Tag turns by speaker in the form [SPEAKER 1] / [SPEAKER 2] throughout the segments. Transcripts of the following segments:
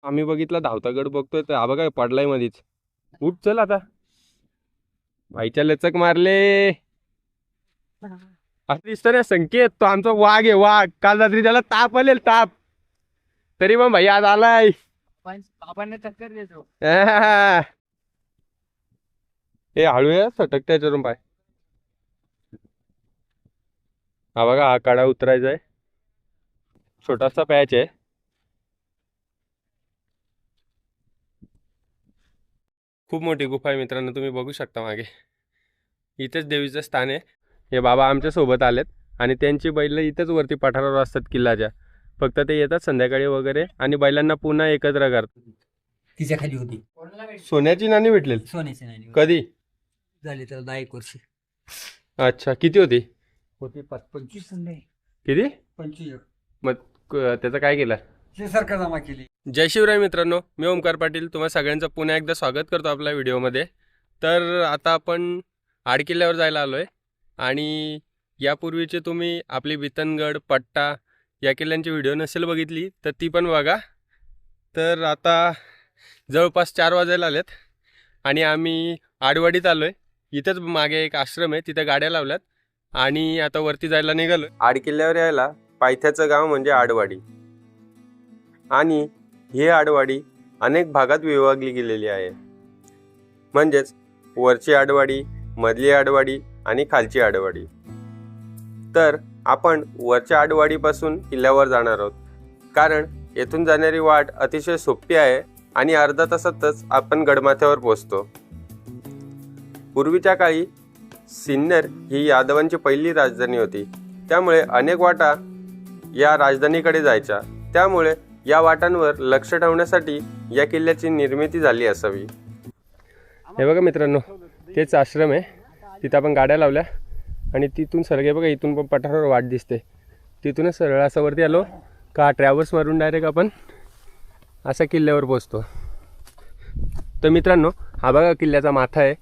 [SPEAKER 1] आम्ही बघितला धावता गड बघतोय तर हा बघा पडलाय मधीच. उठ चल आता. भाईच्या लचक मारले. असं दिसतं ना संकेत, तो आमचा वाघ आहे वाघ. काल रात्री त्याला ताप आलेल ताप, तरी पण भाई आज आलाय.
[SPEAKER 2] बाबांना टक्कर देतो.
[SPEAKER 1] हे हळू आहे सटक त्याच्यावरून पाय. हा बघा हा कडा उतरायचा आहे, छोटासा पॅच आहे. खूप मोठी गुफा आहे मित्रांनो, तुम्ही बघू शकता मागे. इथेच देवीचं स्थान आहे. हे बाबा आमच्या सोबत आलेत आणि त्यांची बैल इथेच वरती पठारावर असतात किल्ल्याच्या. फक्त ते येतात संध्याकाळी वगैरे आणि बैलांना पुन्हा एकत्र करतात.
[SPEAKER 2] तिच्या खाली होती
[SPEAKER 1] सोन्याची नाणी भेटलेली
[SPEAKER 2] सोन्याची नाही
[SPEAKER 1] कधी
[SPEAKER 2] झाली तर 10-1 वर्ष
[SPEAKER 1] अच्छा किती होती?
[SPEAKER 2] होती 25 नाही
[SPEAKER 1] किती
[SPEAKER 2] 25
[SPEAKER 1] मग त्याचं काय केलं?
[SPEAKER 2] ते सरकार जमा केली.
[SPEAKER 1] जय शिवराय मित्रांनो, मी ओमकार पाटील तुम्हा सगळ्यांचं पुन्हा एकदा स्वागत करतो आपल्या व्हिडिओमध्ये. तर आता आपण आडकिल्ल्यावर जायला आलो आहे आणि यापूर्वीचे तुम्ही आपली बितनगड पट्टा या किल्ल्यांची व्हिडिओ नसेल बघितली तर ती पण बघा. तर आता जवळपास 4 वाजायला आलेत आणि आम्ही आडवाडीत आलो आहे. इथंच मागे एक आश्रम आहे, तिथे गाड्या लावल्यात आणि आता वरती जायला निघालो. आडकिल्ल्यावर यायला पायथ्याचं गाव म्हणजे आडवाडी आणि ही आडवाडी अनेक भागात विभागली गेलेली आहे. म्हणजेच वरची आडवाडी, मधली आडवाडी आणि खालची आडवाडी. तर आपण वरच्या आडवाडीपासून किल्ल्यावर जाणार आहोत, कारण येथून जाणारी वाट अतिशय सोपी आहे आणि अर्धा तासातच आपण गडमाथ्यावर पोहोचतो. पूर्वीच्या काळी सिन्नर ही यादवांची पहिली राजधानी होती, त्यामुळे अनेक वाटा या राजधानीकडे जायच्या. त्यामुळे या वाटांवर लक्ष ठेवण्यासाठी या किल्ल्याची निर्मिती झाली असावी. हे बघा मित्रांनो, तेच आश्रम आहे, तिथं आपण गाड्या लावल्या आणि तिथून सरगे बघा, इथून पण पठारावर वाट दिसते. तिथूनच सरळ असं वरती आलो का ट्रॅव्हल्स मारून डायरेक्ट आपण असा किल्ल्यावर पोचतो. तर मित्रांनो, हा बघा किल्ल्याचा माथा आहे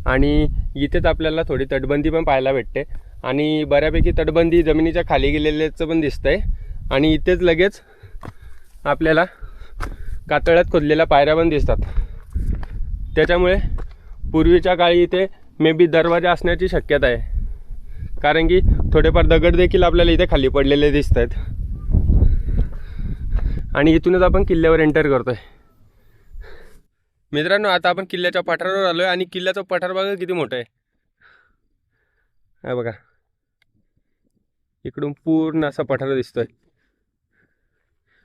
[SPEAKER 1] आणि इथेच आपल्याला थोडी तटबंदी पण पाहायला भेटते आणि बऱ्यापैकी तटबंदी जमिनीच्या खाली गेलेल्याचं पण दिसतंय. आणि इथेच लगेच आपल्याला कातळात खोदलेल्या पायऱ्या पण दिसतात. त्याच्यामुळे पूर्वीच्या काळी इथे मे बी दरवाजा असण्याची शक्यता आहे, कारण की थोडेफार दगड देखील आपल्याला इथे खाली पडलेले दिसत आहेत. आणि इथूनच आपण किल्ल्यावर एंटर करतोय. मित्रांनो, आता आपण किल्ल्याच्या पठारावर आलोय आणि किल्ल्याचं पठार बघा किती मोठं आहे. हा बघा, इकडून पूर्ण असा पठार दिसतोय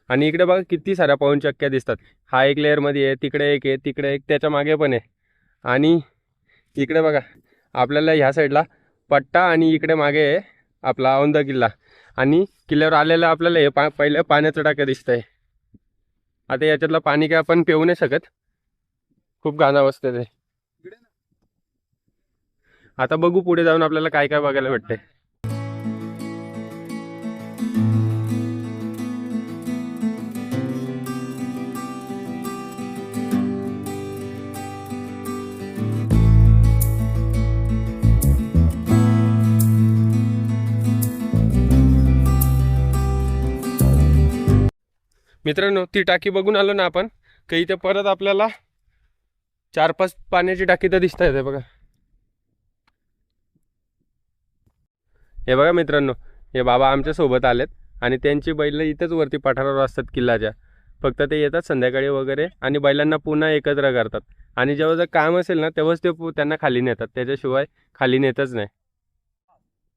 [SPEAKER 1] आणि इकडे बघा किती साऱ्या पवनचक्क्या दिसतात. हा एक लेअरमध्ये आहे, तिकडे एक आहे, तिकडे एक, त्याच्या मागे पण आहे. आणि इकडे बघा आपल्याला ह्या साईडला पट्टा आणि इकडे मागे आहे आपला औंध किल्ला. आणि किल्ल्यावर आलेला आपल्याला हे पहिलं पाण्याचं टाकं दिसतंय. आता याच्यातलं पाणी काय आपण पिऊ नाही शकत, खूप घाण अवस्थेत आहे. आता बघू पुढे जाऊन आपल्याला काय काय बघायला भेटतंय. मित्रांनो, ती टाकी बघून आलो ना आपण, काही इथे परत आपल्याला 4-5 पाण्याची टाकी तर दिसत आहे. बघा, हे बघा मित्रांनो, हे बाबा आमच्या सोबत आलेत आणि त्यांची बैल इथेच वरती पठारावर असतात किल्ल्याच्या. फक्त ते येतात संध्याकाळी वगैरे आणि बैलांना पुन्हा एकत्र करतात. आणि जेव्हा जर काम असेल ना तेव्हाच ते त्यांना खाली नेतात, त्याच्याशिवाय खाली नेतच नाही.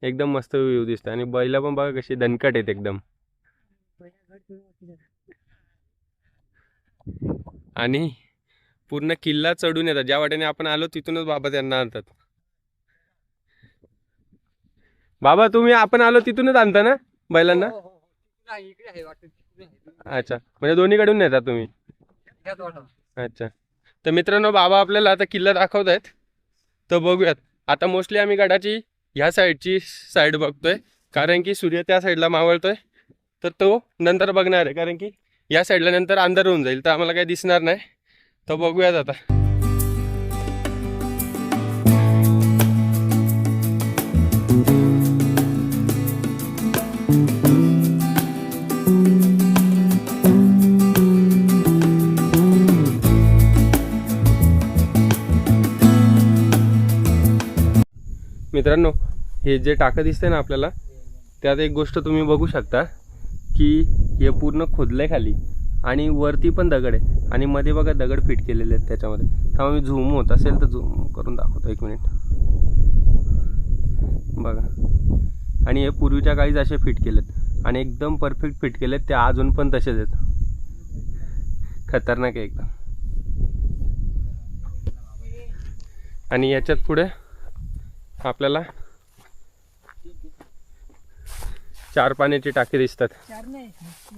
[SPEAKER 1] एकदम मस्त व्ह्यू दिसतं आणि बैल पण बघा कशी दणकट आहेत एकदम. आणि पूर्ण किल्ला चढून येतात. ज्या वाटेने आपण आलो तिथूनच बाबा त्यांना आणतात. बाबा तुम्ही आपण आलो तिथूनच आणता ना बैलांना? अच्छा, म्हणजे दोन्हीकडून नेतात तुम्ही? अच्छा. तर मित्रांनो, बाबा आपल्याला आता किल्ला दाखवत आहेत, तर बघूयात. आता मोस्टली आम्ही गडाची ह्या साईडची साईड बघतोय, कारण की सूर्य त्या साईडला मावळतोय. तर तो नंतर बघणार आहे, कारण की या साईडला नंतर अंधार होऊन जाईल, तर आम्हाला काही दिसणार नाही. तर बघूयात आता. मित्रांनो, हे जे टाकं दिसतंय ना आपल्याला, त्यात एक गोष्ट तुम्ही बघू शकता की हे पूर्ण खोदलंय खाली आणि वरती पण दगड आहे आणि मध्ये बघा दगड फिट केलेले आहेत त्याच्यामध्ये. तेव्हा मी झूम होत असेल तर झूम करून दाखवतो, 1 मिनिट बघा. आणि हे पूर्वीच्या काळीच असे फिट केलेत आणि एकदम परफेक्ट फिट केलेत. ते अजून पण तसेच आहेत. खतरनाक आहे एकदम. आणि याच्यात पुढे आपल्याला 4 पाण्याची टाकी दिसतात.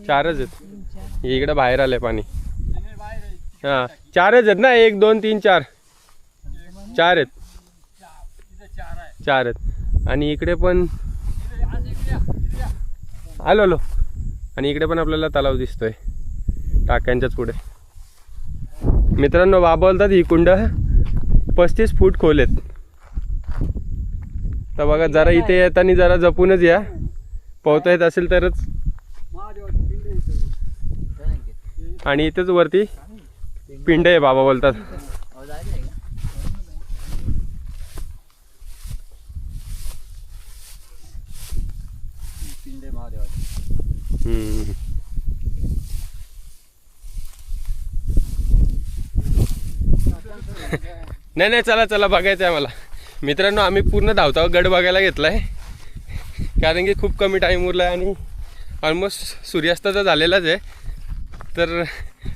[SPEAKER 1] 4च आहेत. इकडे बाहेर आलंय पाणी. हां 4च आहेत ना, 1 2 3 4 4 आहेत. 4 आहेत. आणि इकडे पण आलो. आणि इकडे पण आपल्याला तलाव दिसतोय टाक्यांच्याच पुढे. मित्रांनो, बोलतात ही कुंड 35 फूट खोल आहेत. तर बघा, जरा इथे येताना जरा जपूनच या. पोहता येत असेल तरच. आणि इथेच वरती पिंड आहे बाबा बोलतात. नाही चला बघायचं आहे मला. मित्रांनो, आम्ही पूर्ण धावता गड बघायला घेतलाय कारण की खूप कमी टाईम उरला आहे आणि ऑलमोस्ट सूर्यास्ताचा झालेलाच आहे. तर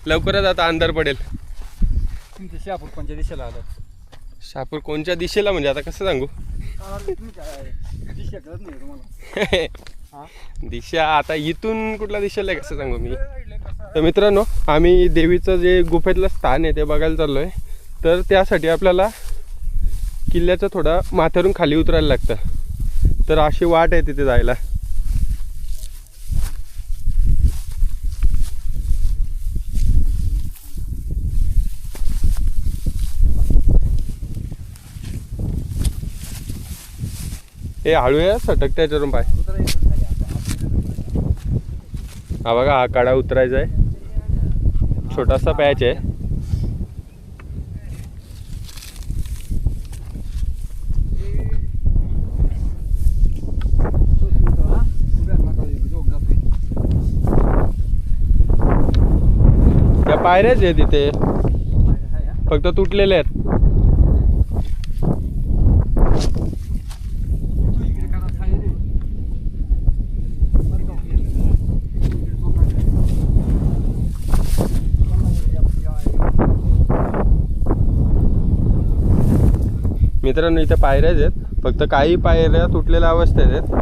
[SPEAKER 1] लवकरच आता अंधार पडेल.
[SPEAKER 2] शहापूर कोणत्या दिशेला आलं?
[SPEAKER 1] शहापूर कोणत्या दिशेला म्हणजे आता कसं सांगू? दिशा आता इथून कुठल्या दिशेला आहे कसं सांगू मी. तर मित्रांनो, आम्ही देवीचं जे गुफेतलं स्थान आहे ते बघायला चाललो आहे. तर त्यासाठी आपल्याला किल्ल्याचं थोडा माथ्यावरून खाली उतरायला लागतं. तर अशी वाट आहे तिथे जायला. हे हळू आहे, सटकते याच्यावरून पाय. हा बघा, हा कडा उतरायचा आहे. छोटासा पॅच आहे. त्या पायऱ्याच आहे तिथे, फक्त तुटलेले आहेत. मित्रांनो, इथे पायऱ्याच आहेत, फक्त काही पायऱ्या तुटलेल्या अवस्थेत आहेत.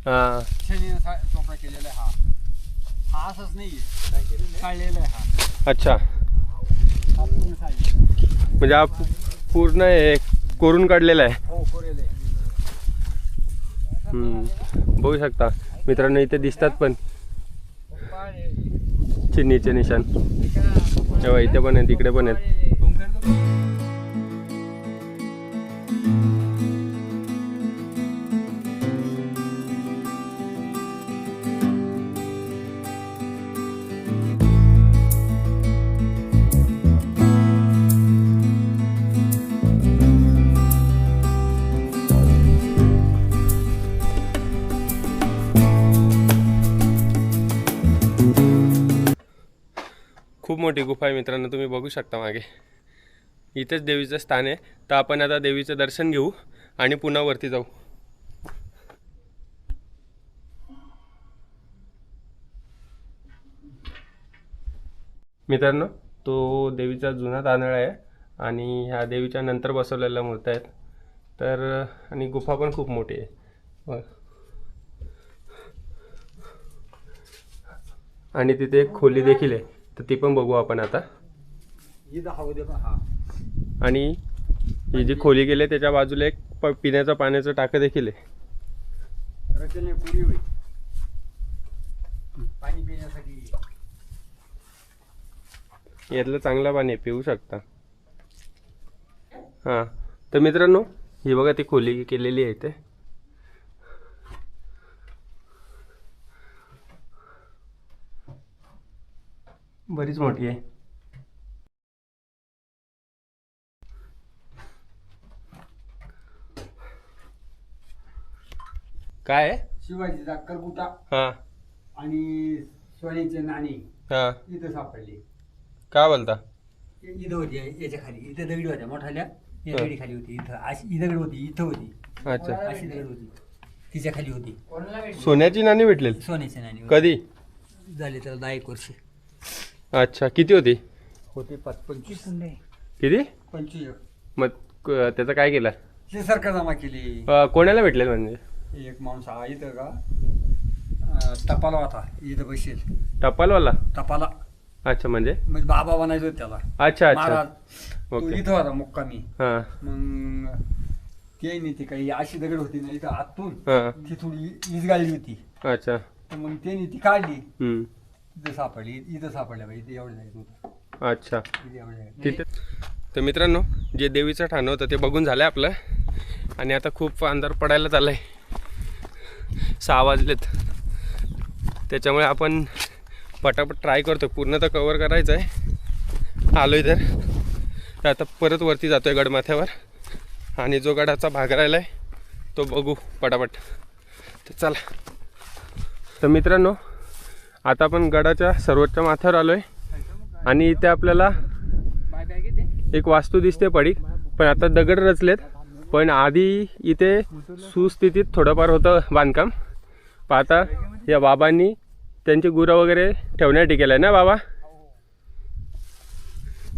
[SPEAKER 1] हा अच्छा, म्हणजे हा पूर्ण हे कोरून काढलेला आहे. बघू शकता मित्रांनो, इथे दिसतात पण चिन्नीचे निशाण. तेव्हा इथे पण आहेत, इकडे पण आहेत. खूप मोठी गुफा आहे मित्रांनो, तुम्ही बघू शकता मागे. इथेच देवीचं स्थान आहे. तर आपण आता देवीचं दर्शन घेऊ आणि पुन्हा वरती जाऊ. मित्रांनो, तो देवीचा जुना तांदळा आहे आणि ह्या देवीच्या नंतर बसवलेल्या मूर्त्या आहेत. तर आणि गुफा पण खूप मोठी आहे. आणि तिथे एक खोली देखील आहे, तर ती पण बघू आपण आता. आणि ही जी खोली गेली त्याच्या बाजूला एक पिण्याचं पाण्याचं टाकं देखील आहे. यातलं चांगलं पाणी आहे, पिऊ शकता. हां, तर मित्रांनो, ही बघा ती खोली केलेली आहे इथे. बरीच मोठी आहे. काय आहे?
[SPEAKER 2] शिवाजीचा करकुटा
[SPEAKER 1] हां
[SPEAKER 2] आणि सोन्याचे नाणी
[SPEAKER 1] हां,
[SPEAKER 2] इथं सापडले.
[SPEAKER 1] काय बोलता?
[SPEAKER 2] इथं होती याच्या खाली, इथं दगडी होत्या मोठाल्या, या दगडी खाली होती, इथं अशी ही दगड होती, इथं होती,
[SPEAKER 1] अच्छा,
[SPEAKER 2] अशी दगड होती, तिच्या खाली होती.
[SPEAKER 1] सोन्याची नाणी भेटलेली
[SPEAKER 2] सोन्याचे नाणी
[SPEAKER 1] कधी?
[SPEAKER 2] झाले त्याला 10 एक वर्ष
[SPEAKER 1] अच्छा, किती होती?
[SPEAKER 2] होते. 25
[SPEAKER 1] किती?
[SPEAKER 2] 25.
[SPEAKER 1] मग त्याचं काय केलं?
[SPEAKER 2] ते सरकार जमा केली.
[SPEAKER 1] कोणाला भेटले म्हणजे?
[SPEAKER 2] एक माणूस हा इथं का टपाला होता, इथं बसेल
[SPEAKER 1] टपालवाला?
[SPEAKER 2] टपाला,
[SPEAKER 1] अच्छा, म्हणजे
[SPEAKER 2] बाबा बनायचं होतं त्याला.
[SPEAKER 1] अच्छा अच्छा,
[SPEAKER 2] महाराज तो
[SPEAKER 1] ओके.
[SPEAKER 2] इथं होता मुक्कामी.
[SPEAKER 1] हां
[SPEAKER 2] मग ते नाही, ते काही अशी दगड होती ना इथं आतून,
[SPEAKER 1] हां,
[SPEAKER 2] ती थोडी इजगाळली होती,
[SPEAKER 1] अच्छा.
[SPEAKER 2] तर मग त्यांनी ती काढली,
[SPEAKER 1] हम्म.
[SPEAKER 2] इथं सापडली, इथं सापडल्या पाहिजे, इथे एवढं जायचं होतं,
[SPEAKER 1] अच्छा,
[SPEAKER 2] इथे एवढं जायचं.
[SPEAKER 1] तिथे. तर मित्रांनो, जे देवीचं ठाणं होतं ते बघून झालं आपलं. आणि आता खूप अंधार पडायला चाललं आहे, 6 वाजलेत. त्याच्यामुळे आपण पटापट ट्राय करतो, पूर्ण तर कवर करायचं आहे. आलो आहे तर आता परत वरती जातो आहे गडमाथ्यावर, आणि जो गडाचा भाग राहिला आहे तो बघू पटापट. तर चला. तर मित्रांनो, आता आपण गडाच्या सर्वोच्च माथ्यावर आलो आहे, आणि इथे आपल्याला एक वास्तू दिसते पडीक, पण आता दगड रचलेत. पण आधी इथे सुस्थितीत थोडंफार होतं बांधकाम. आता या बाबांनी त्यांची गुरं वगैरे ठेवण्यासाठी केलं आहे ना बाबा,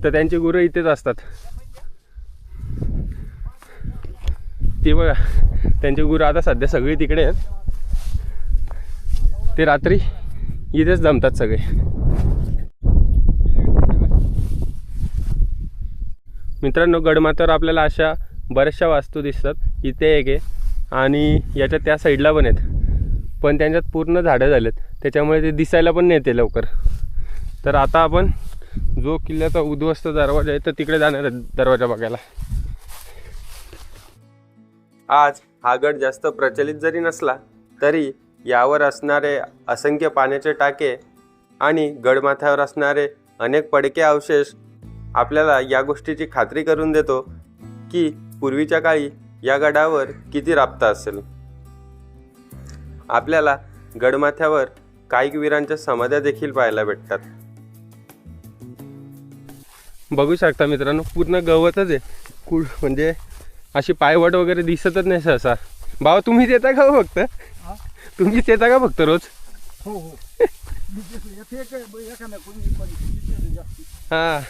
[SPEAKER 1] तर त्यांची गुरं इथेच असतात. ती बघा, त्यांची गुरं आता सध्या सगळी तिकडे आहेत. ते रात्री इथेच जमतात सगळे. मित्रांनो, गडमाथ्यावर आपल्याला अशा बऱ्याचशा वास्तू दिसतात. इथे एक आहे, आणि याच्या त्या साईडला पण आहेत, पण त्यांच्यात पूर्ण झाडं झालेत, त्याच्यामुळे ते दिसायला पण नाही येते लवकर. तर आता आपण जो किल्ल्याचा उद्ध्वस्त दरवाजा आहे तर तिकडे जाणार आहे दरवाजा बघायला. आज हा गड जास्त प्रचलित जरी नसला तरी यावर असणारे असंख्य पाण्याचे टाके आणि गडमाथ्यावर असणारे अनेक पडके अवशेष आपल्याला या गोष्टीची खात्री करून देतो की पूर्वीच्या काळी या गडावर किती राबता असेल. आपल्याला गडमाथ्यावर कायिक वीरांच्या समाध्या देखील पाहायला भेटतात. बघू शकता मित्रांनो, पूर्ण गवतच आहे. म्हणजे अशी पायवट वगैरे दिसतच नाही सहसा. बाबा, तुम्हीच येता का हो फक्त? तुम्हीच येता का फक्त रोज?
[SPEAKER 2] हो हो.
[SPEAKER 1] हां,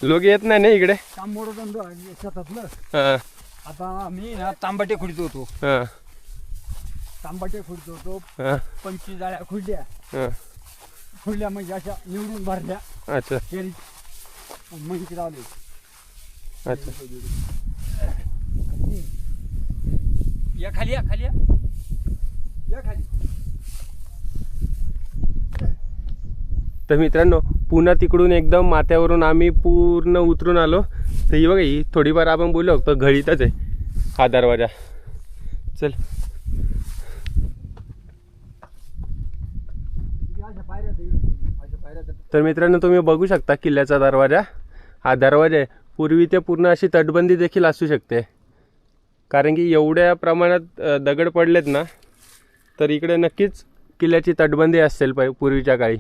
[SPEAKER 1] लोक येत नाही ना इकडे
[SPEAKER 2] काम मोडत शेतातलं.
[SPEAKER 1] हां
[SPEAKER 2] आता मी ना तांबाटे खुडत होतो,
[SPEAKER 1] हां
[SPEAKER 2] तांबाटे खुडत होतो.
[SPEAKER 1] हां
[SPEAKER 2] 25 जाळ्या खुडल्या,
[SPEAKER 1] हां,
[SPEAKER 2] खुडल्या म्हणजे अशा निवडून भरल्या,
[SPEAKER 1] अच्छा
[SPEAKER 2] मग इकडे आले.
[SPEAKER 1] अच्छा.
[SPEAKER 2] या खाली, या खाली, या खाली.
[SPEAKER 1] तर मित्रांनो, पुन्हा तिकडून एकदम माथ्यावरून आम्ही पूर्ण उतरून आलो. तर ही बघा, ही थोडीफार आपण बोलू शकतो घडीतच आहे हा दरवाजा. चल. तर मित्रांनो, तुम्ही बघू शकता किल्ल्याचा दरवाजा. हा दरवाजा आहे. पूर्वी ते पूर्ण अशी तटबंदी देखील असू शकते, कारण की एवढ्या प्रमाणात दगड पडलेत ना, तर इकडे नक्कीच किल्ल्याची तटबंदी असेल पूर्वीच्या काळी.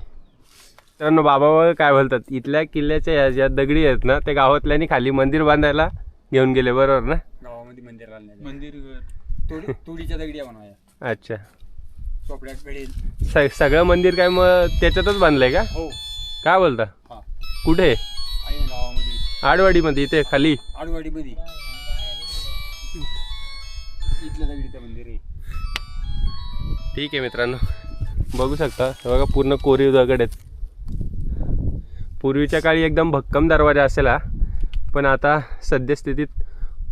[SPEAKER 1] मित्रांनो, बाबा काय बोलतात, इथल्या किल्ल्याच्या ज्या दगडी आहेत ना, त्या गावातल्यानी खाली मंदिर बांधायला घेऊन गेले, बरोबर ना?
[SPEAKER 2] गावामध्ये मंदिर तुडीच्या दगडी बनवाया.
[SPEAKER 1] अच्छा.
[SPEAKER 2] चोपड्याकडे
[SPEAKER 1] सगळं मंदिर काय मग त्याच्यातच बांधलंय का?
[SPEAKER 2] हो.
[SPEAKER 1] काय बोलता?
[SPEAKER 2] हा.
[SPEAKER 1] कुठे?
[SPEAKER 2] आहे ना गावामध्ये,
[SPEAKER 1] आडवाडीमध्ये, इथे खाली
[SPEAKER 2] आडवाडीमध्ये इथल्या दगडीचं मंदिर आहे.
[SPEAKER 1] ठीक आहे मित्रांनो, बघू शकता बघा, पूर्ण कोरीव दगड आहेत. पूर्वीच्या काळी एकदम भक्कम दरवाजा असेल हा, पण आता सद्यस्थितीत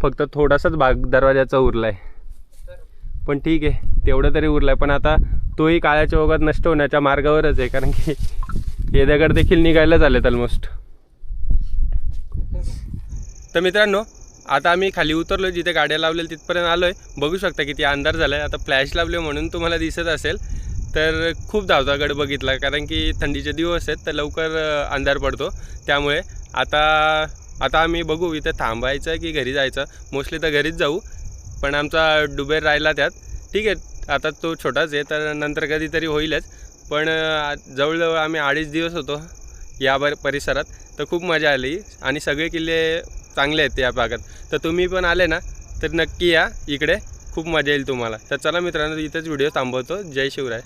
[SPEAKER 1] फक्त थोडासाच भाग दरवाजाचा उरला आहे. पण ठीक आहे, तेवढं तरी उरलं आहे, पण आता तोही काळाच्या ओघात नष्ट होण्याच्या मार्गावरच आहे, कारण की हे दगड देखील निघायला झालेत ऑलमोस्ट. तर मित्रांनो, आता आम्ही खाली उतरलो, जिथे गाड्या लावलेल्या तिथपर्यंत आलो आहे. बघू शकता किती अंधार झाला आहे. आता फ्लॅश लावले म्हणून तुम्हाला दिसत असेल, तर खूप धावतागड बघितला, कारण की थंडीचे दिवस आहेत तर लवकर अंधार पडतो. त्यामुळे आता आम्ही बघू इथं थांबायचं की घरी जायचं. मोस्टली तर घरीच जाऊ, पण आमचा डुबेर राहिला त्यात. ठीक आहे, आता तो छोटाच आहे तर नंतर कधीतरी होईलच. पण जवळजवळ आम्ही 2.5 दिवस होतो या परिसरात, तर खूप मजा आली आणि सगळे किल्ले चांगले आहेत या भागात. तर तुम्ही पण आले ना तर नक्की या इकडे, खूप मजा येईल तुम्हाला. तर चला मित्रांनो, इथंच व्हिडिओ थांबवतो. जय शिवराय.